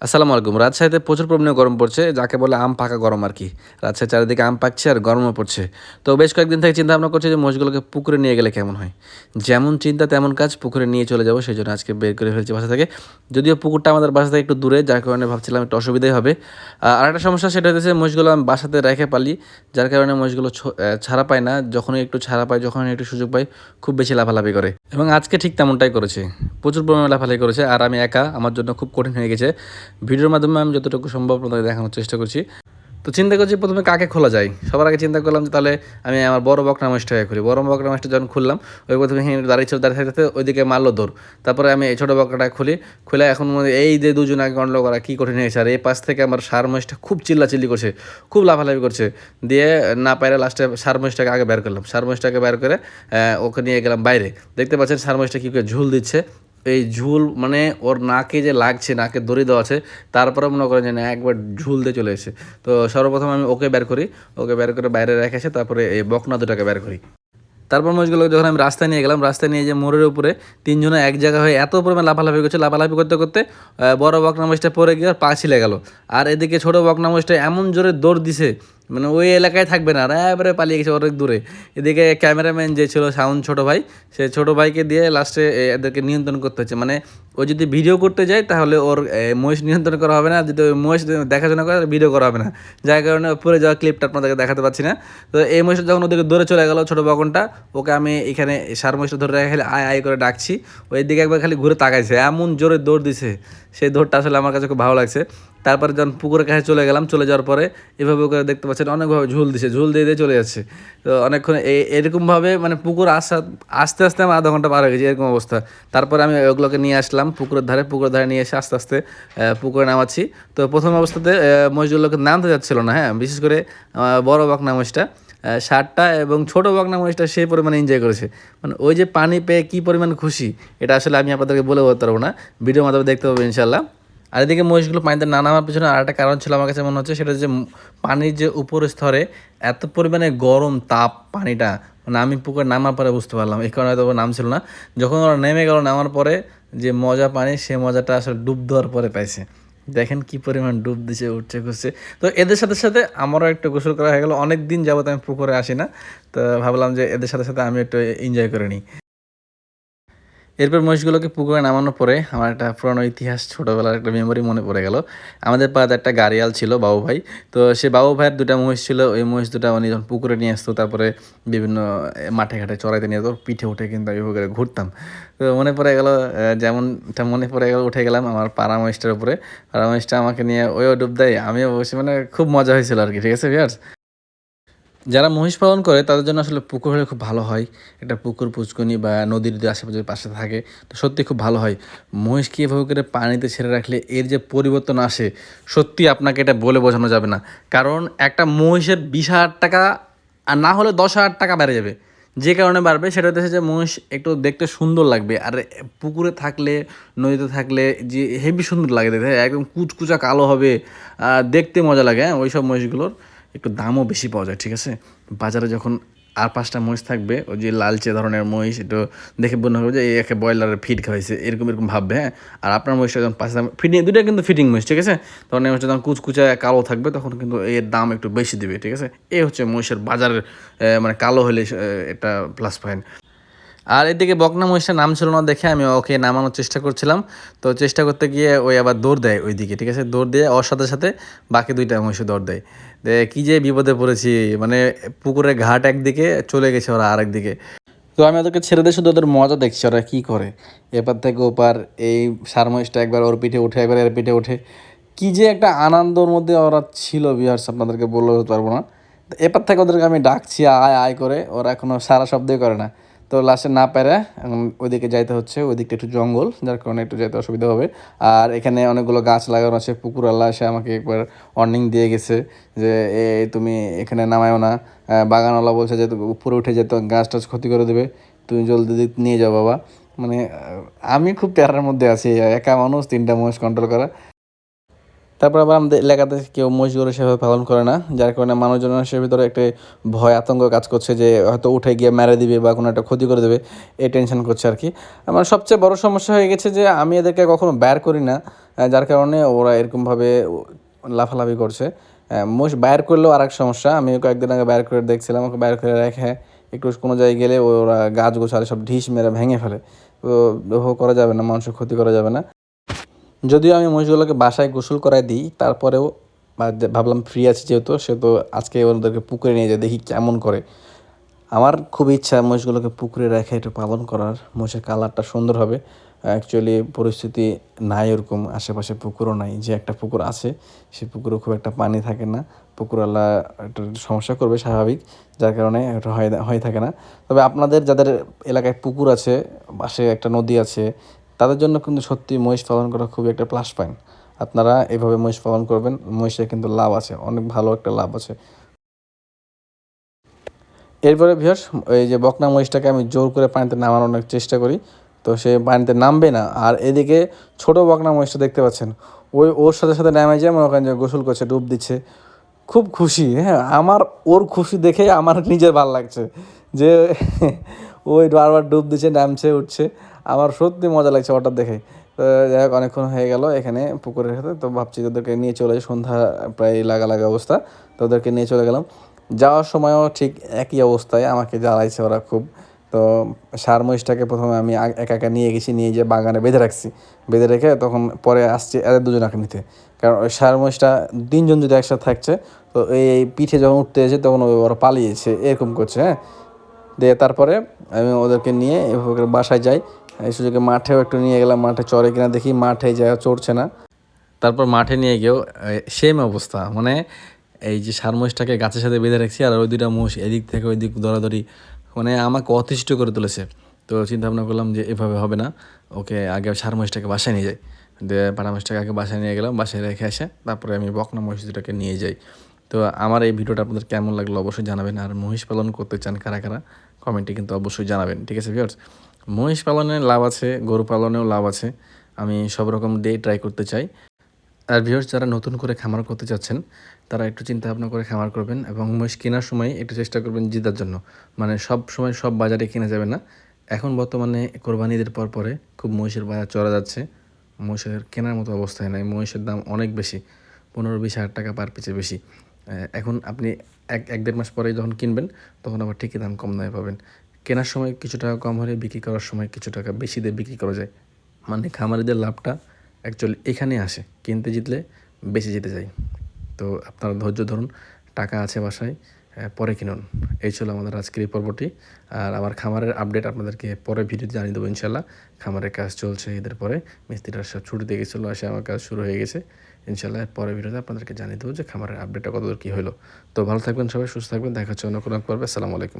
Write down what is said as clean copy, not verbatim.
আসসালামু আলাইকুম। রাজশাহীতে প্রচুর পরিমাণে গরম পড়ছে, যাকে বলে আম পাকা গরম আরকি। রাজশাহীর চারিদিকে আম পাকছে আর গরমও পড়ছে। তো বেশ কয়েকদিন থেকে চিন্তাভাবনা করছি যে মহিষগুলোকে পুকুরে নিয়ে গেলে কেমন হয়? যেমন চিন্তা তেমন কাজ, পুকুরে নিয়ে চলে যাবো সেজন্য আজকে বের করে ফেলছি বাসা থেকে। যদিও পুকুরটা আমাদের বাসা থেকে একটু দূরে, যার কারণে ভাবছিলাম একটু অসুবিধাই হবে। আরেকটা সমস্যা সেটা হচ্ছে মহিষগুলো আমি বাসাতে রেখে পালি, যার কারণে মহিষগুলো ছাড়া পায় না। যখনই একটু ছাড়া পায়, যখনই একটু সুযোগ পাই, খুব বেশি লাফালাফি করে এবং আজকে ঠিক তেমনটাই করেছে। প্রচুর পরিমাণে লাফালাফি করেছে আর আমি একা, আমার জন্য খুব কঠিন হয়ে গেছে। ভিডিওর মাধ্যমে আমি যতটুকু সম্ভব আপনাদের দেখানোর চেষ্টা করছি। তো চিন্তা করছি প্রথমে কাকে খোলা যায়। সবার আগে চিন্তা করলাম যে তাহলে আমি আমার বড় বকনা মহিষটাকে খুলি। বড় বকনা মহিষটা যখন খুললাম, ওই প্রথমে দাঁড়িয়ে থাকতে ওইদিকে মারলো দৌড়। তারপরে আমি এই ছোটো বকনাটা খুলে এখন এই যে দুজন আগে গন্ডগোল করা কী কঠিন হয়েছে। আর এই পাশ থেকে আমার ষাঁড় মহিষটা খুব চিল্লাচিল্লি করছে, খুব লাফালাফি করছে। দিয়ে না পাইরে লাস্টে ষাঁড় মহিষটাকে আগে বের করলাম। ষাঁড় মহিষটাকে বের করে ওকে নিয়ে গেলাম বাইরে। দেখতে পাচ্ছেন ষাঁড় মহিষটা কী করে ঝুল দিচ্ছে। এই ঝুল মানে ওর নাকে যে লাগছে, নাকে দড়ি দেওয়া আছে, তারপরে মনে করেন যে না একবার ঝুল দিয়ে চলে এসেছে। তো সর্বপ্রথম আমি ওকে বের করি, ওকে বের করে বাইরে রেখেছে, তারপরে এই বকনা দুটাকে বের করি। তারপর মহিষগুলো যখন আমি রাস্তায় নিয়ে গেলাম, রাস্তায় নিয়ে যে মোড়ের উপরে তিনজনে এক জায়গা হয়ে এত পরিমাণ লাফালাফি করছে, লাফালাফি করতে করতে বড় বকনা মহিষটা পড়ে গিয়ে আর পা ছিলে গেল। আর এদিকে ছোটো বকনা মহিষটা এমন জোরে দৌড় দিছে, মানে ওই এলাকায় থাকবে না, আর এবারে পালিয়ে গেছে অনেক দূরে। এদিকে ক্যামেরাম্যান যে ছিল শাওন ছোটো ভাই, সে ছোটো ভাইকে দিয়ে লাস্টে এদেরকে নিয়ন্ত্রণ করতে হচ্ছে। মানে ও যদি ভিডিও করতে যায় তাহলে ওর মহিষ নিয়ন্ত্রণ করা হবে না, যদি ওই মহিষ দেখাশোনা করে ভিডিও করা হবে না, যার কারণে পড়ে যাওয়া ক্লিপটা আপনাদেরকে দেখাতে পাচ্ছি না। তো এই মহিষটা যখন ওদিকে দৌড়ে চলে গেল ছোটো বকনটা, ওকে আমি এখানে ষাঁড় মহিষটা ধরে রেখে খালি আয় আয় করে ডাকছি। ওই দিকে একবার খালি ঘুরে তাকাইছে, এমন জোরে দৌড় দিছে, সেই দৌড়টা আসলে আমার কাছে খুব ভালো লাগছে। তারপরে যখন পুকুরের কাছে চলে গেলাম, চলে যাওয়ার পরে এভাবে করে দেখতে পাচ্ছেন অনেকভাবে ঝুল দিছে, ঝুল দিয়ে দিয়ে চলে যাচ্ছে। তো অনেকক্ষণ এরকমভাবে মানে পুকুর আস্তে আস্তে আমার আধা ঘন্টা পার হয়ে গেছে, এরকম অবস্থা। তারপরে আমি ওগুলোকে নিয়ে আসলাম পুকুরের ধারে নিয়ে এসে আস্তে আস্তে পুকুরে নামাচ্ছি। তো প্রথম অবস্থাতে মহিষগুলোকে নামতে যাচ্ছিল না, হ্যাঁ, বিশেষ করে বড় বকনা মহিষটা, ষাটটা এবং ছোটো বকনা মহিষটা সেই পরিমাণে এনজয় করেছে। মানে ওই যে পানি পেয়ে কী পরিমাণ খুশি, এটা আসলে আমি আপনাদেরকে বলে বলতে পারবো না, ভিডিওর মাধ্যমে দেখতে পাবো ইনশাল্লাহ। আর এদিকে মহিষগুলো পানিতে না নামার পিছনে আর একটা কারণ ছিল আমার কাছে মনে হচ্ছে, সেটা যে পানির যে উপর স্তরে এত পরিমাণে গরম তাপ পানিটা, মানে আমি পুকুরে নামার পরে বুঝতে পারলাম, এই কারণে হয়তো নাম ছিল না। যখন ওরা নেমে গেল, নামার পরে যে মজা পানি, সে মজাটা আসলে ডুব দেওয়ার পরে পাইছে। দেখেন কি পরিমাণ ডুব দিছে, উঠছে খুঁজছে। তো এদের সাথে সাথে আমারও একটু গোসল করা হয়ে গেল, অনেক দিন যাবত আমি পুকুরে আসি না। তো ভাবলাম যে এদের সাথে সাথে আমি একটু এনজয় করে নিই। এরপর মহিষগুলোকে পুকুরে নামানোর পরে আমার একটা পুরনো ইতিহাস, ছোটোবেলার একটা মেমোরি মনে পড়ে গেল। আমাদের পাড়াতে একটা গাড়িয়াল ছিল, বাবু ভাই। তো সে বাবু ভাইয়ের দুটা মহিষ ছিল। ওই মহিষ দুটা উনি যখন পুকুরে নিয়ে আসতো, তারপরে বিভিন্ন মাঠে ঘাটে চড়াইতে নিয়ে যেত, পিঠে উঠে কিন্তু আমি পুকুরে ঘুরতাম। তো মনে পড়ে গেল, যেমনটা মনে পড়ে গেল, উঠে গেলাম আমার পাড়া মহিষটার উপরে। পাড়া মহিষটা আমাকে নিয়ে ওইও ডুব দেয়, আমিও বসে, মানে খুব মজা হয়েছিল আর কি। ঠিক আছে ভিউয়ার্স, যারা মহিষ পালন করে তাদের জন্য আসলে পুকুর হলে খুব ভালো হয়। একটা পুকুর পুচকুনি বা নদীর যদি আশেপাশে পাশে থাকে, তো সত্যি খুব ভালো হয়। মহিষকে এভাবে করে পানিতে ছেড়ে রাখলে এর যে পরিবর্তন আসে, সত্যি আপনাকে এটা বলে বোঝানো যাবে না। কারণ একটা মহিষের 20,000 টাকা আর না হলে 10,000 টাকা বেড়ে যাবে। যে কারণে বাড়বে সেটা হচ্ছে যে মহিষ একটু দেখতে সুন্দর লাগবে। আর পুকুরে থাকলে, নদীতে থাকলে যে হেভি সুন্দর লাগে দেখতে, একদম কুচকুচা কালো হবে, দেখতে মজা লাগে। হ্যাঁ, ওই সব মহিষগুলোর একটু দামও বেশি পাওয়া যায়। ঠিক আছে, বাজারে যখন আর 5টা মহিষ থাকবে, ওই যে লালচে ধরনের মহিষ, একটু দেখে মনে হবে যে এই একে ব্রয়লারের ফিড খাওয়াইছে, এরকম এরকম ভাববে। হ্যাঁ, আর আপনার মহিষটা যখন 5টা ফিটিং, দুটো কিন্তু ফিটিং মহিষ, ঠিক আছে, তখন এই মহিষটা যখন কুচকুচা কালো থাকবে, তখন কিন্তু এর দাম একটু বেশি দিবে। ঠিক আছে, এই হচ্ছে মহিষের বাজারের মানে কালো হলে একটা প্লাস পয়েন্ট। আর এদিকে বকনা মহিষটার নাম ছিল না দেখে আমি ওকে নামানোর চেষ্টা করছিলাম। তো চেষ্টা করতে গিয়ে ওই আবার দৌড় দেয় ওই দিকে। ঠিক আছে, দৌড় দিয়ে ওর সাথে সাথে বাকি দুইটা মহিষও দৌড় দেয়। কী যে বিপদে পড়েছি, মানে পুকুরের ঘাট একদিকে, চলে গেছে ওরা আরেক দিকে। তো আমি ওদেরকে ছেড়ে দিয়ে শুধু ওদের মজা দেখছি ওরা কী করে। এপার থেকে ওপার এই ষাঁড় মহিষটা একবার ওর পিঠে উঠে, একবার এর পিঠে উঠে, কী যে একটা আনন্দর মধ্যে ওরা ছিল ভিউয়ার্স, আপনাদেরকে বলে বলতে পারবো না। তো এপার থেকে ওদেরকে আমি ডাকছি আয় আয় করে, ওরা এখনও সারা শব্দই করে না। তো লাস্টে না পেরে এখন ওইদিকে যাইতে হচ্ছে, ওইদিকটা একটু জঙ্গল, যার কারণে একটু যেতে অসুবিধা হবে। আর এখানে অনেকগুলো গাছ লাগানো আছে, পুকুর আল্লাহ এসে আমাকে একবার ওয়ার্নিং দিয়ে গেছে যে তুমি এখানে নামায়ও না। বাগানওয়ালা বলছে যে উপরে উঠে যেত, গাছ টাছ ক্ষতি করে দেবে, তুমি জলদি নিয়ে যাও বাবা। মানে আমি খুব প্যারার মধ্যে আছি, একা মানুষ, 3টা মহিষ কন্ট্রোল করা। তারপর আবার আমাদের এলাকাতে কেউ মহিষগুলো সেভাবে পালন করে না, যার কারণে মানুষজনের ভিতরে একটা ভয় আতঙ্ক কাজ করছে যে হয়তো উঠে গিয়ে মেরে দিবে বা কোনো একটা ক্ষতি করে দেবে, এই টেনশন করছে আর কি। আমার সবচেয়ে বড় সমস্যা হয়ে গেছে যে আমি এদেরকে কখনো বের করি না। যার কারণে ওরা এরকমভাবে লাফালাফি করছে। মোষ বাইর করলেও আর এক সমস্যা, আমি কয়েকদিন আগে বাইর করে দেখছিলাম, ওকে বাইর করে রেখে একটু কোনো জায়গায় গেলে ওরা গাছ গোছালে সব ঢিস মেরে ভেঙে ফেলে। তো করা যাবে না, মানুষের ক্ষতি করা যাবে না। যদিও আমি মহিষগুলোকে বাসায় গোসল করাই দিই, তারপরেও ভাবলাম ফ্রি আছি যেহেতু, সেহেতু আজকে ওদেরকে পুকুরে নিয়ে যাই, দেখি কেমন করে। আমার খুব ইচ্ছা মহিষগুলোকে পুকুরে রেখে একটু পালন করার, মহিষের কালারটা সুন্দর হবে। অ্যাকচুয়ালি পরিস্থিতি নাই ওরকম, আশেপাশে পুকুরও নাই, যে একটা পুকুর আছে সে পুকুরে খুব একটা পানি থাকে না, পুকুরওয়ালা একটু সমস্যা করবে স্বাভাবিক, যার কারণে এটা হয়ে থাকে না। তবে আপনাদের যাদের এলাকায় পুকুর আছে, পাশে একটা নদী আছে, তাদের জন্য কিন্তু সত্যি মহিষ পালন করা খুবই একটা প্লাস পয়েন্ট। আপনারা এভাবে মহিষ পালন করবেন, মহিষের কিন্তু লাভ আছে, অনেক ভালো একটা লাভ আছে। এরপরে ভিউয়ার্স, এই যে বকনা মহিষটাকে আমি জোর করে পানিতে নামানোর অনেক চেষ্টা করি, তো সে পানিতে নামবে না। আর এদিকে ছোট বকনা মহিষটা দেখতে পাচ্ছেন, ওর সাথে সাথে নেমে যায়, মনে করেন যে গোসল করছে, ডুব দিচ্ছে, খুব খুশি। হ্যাঁ, আমার ওর খুশি দেখে আমার নিজের ভালো লাগছে যে ওই বারবার ডুব দিচ্ছে, নামছে, উঠছে, আমার সত্যি মজা লাগছে ওটা দেখে। তো যাই হোক, অনেকক্ষণ হয়ে গেল এখানে পুকুরের সাথে, তো ভাবছি ওদেরকে নিয়ে চলে যাই, সন্ধ্যা প্রায় লাগা লাগা অবস্থা, তো ওদেরকে নিয়ে চলে গেলাম। যাওয়ার সময়ও ঠিক একই অবস্থায় আমাকে জ্বালাইছে ওরা খুব। তো ষাঁড় মহিষটাকে প্রথমে আমি একা একা নিয়ে গেছি, নিয়ে যেয়ে বাগানে বেঁধে রাখছি, বেঁধে রেখে তখন পরে আসছে এদের দুজনকে নিতে। কারণ ওই ষাঁড় মহিষটা তিনজন যদি একসাথে থাকছে, তো এই পিঠে যখন উঠতে এসে তখন ওরা পালিয়েছে, এরকম করছে। হ্যাঁ, দিয়ে তারপরে আমি ওদেরকে নিয়ে এভাবে করে বাসায় যাই। এই সুযোগে মাঠেও একটু নিয়ে গেলাম, মাঠে চড়ে কিনা দেখি, মাঠে যা চড়ছে না। তারপর মাঠে নিয়ে গিয়েও সেম অবস্থা, মানে এই যে ষাঁড় মহিষটাকে গাছের সাথে বেঁধে রাখছি, আর ওই দুইটা মহিষ এদিক থেকে ওই দিক দৌড়াদৌড়ি, মানে আমাকে অতিষ্ঠ করে তুলেছে। তো চিন্তা ভাবনা করলাম যে এভাবে হবে না, ওকে আগে ষাঁড় মহিষটাকে বাসায় নিয়ে যাই। দিয়ে পাড়া মহিষটাকে আগে বাসায় নিয়ে গেলাম, বাসায় রেখে এসে তারপরে আমি বকনা মহিষ দুটাকে নিয়ে যাই। তো আমার এই ভিডিওটা আপনাদের কেমন লাগলো অবশ্যই জানাবেন, আর মহিষ পালন করতে চান কারা কারা কমেন্টে কিন্তু অবশ্যই জানাবেন, ঠিক আছে ভিউয়ার্স? মহিষ পালনে লাভ আছে, গরু পালনেও লাভ আছে, আমি সব রকম দিয়ে ট্রাই করতে চাই। আর ভিউয়ার্স, যারা নতুন করে খামার করতে চাচ্ছেন তারা একটু চিন্তা ভাবনা করে খামার করবেন, এবং মহিষ কেনার সময় একটু চেষ্টা করবেন জিতার জন্য। মানে সব সময় সব বাজারে কেনা যাবে না। এখন বর্তমানে কোরবানি ঈদের পর পরে খুব মহিষের বাজার চড়া যাচ্ছে, মহিষের কেনার মতো অবস্থায় নাই, মহিষের দাম অনেক বেশি, 15-20 হাজার টাকা পার পিছে বেশি। এখন আপনি এক দেড় মাস পরে যখন কিনবেন, তখন আবার ঠিকই দাম কম দামে পাবেন। কেনার সময় কিছু টাকা কম হলে বিক্রি করার সময় কিছু টাকা বেশি দিয়ে বিক্রি করা যায়। মানে খামারিদের লাভটা অ্যাকচুয়ালি এখানে আসে, কিনতে জিতলে বেশি জিতে যায়। তো আপনারা ধৈর্য ধরুন, টাকা আছে বাসায়, পরে কিনুন। এই ছিল আমাদের আজকের এই পর্বটি। আর আমার খামারের আপডেট আপনাদেরকে পরে ভিডিওতে জানিয়ে দেবো ইনশাল্লাহ। খামারের কাজ চলছে, ঈদের পরে মিস্ত্রিরা সব ছুটিতে গেছিলো, আসে আমার কাজ শুরু হয়ে গেছে। ইনশাল্লাহ পরে ভিডিওতে আপনাদেরকে জানিয়ে দেবো যে খামারের আপডেটটা কতদূর কী হলো। তো ভালো থাকবেন সবাই, সুস্থ থাকবেন, দেখা হচ্ছে অন্য কোনো পর্বে। আসসালামু আলাইকুম।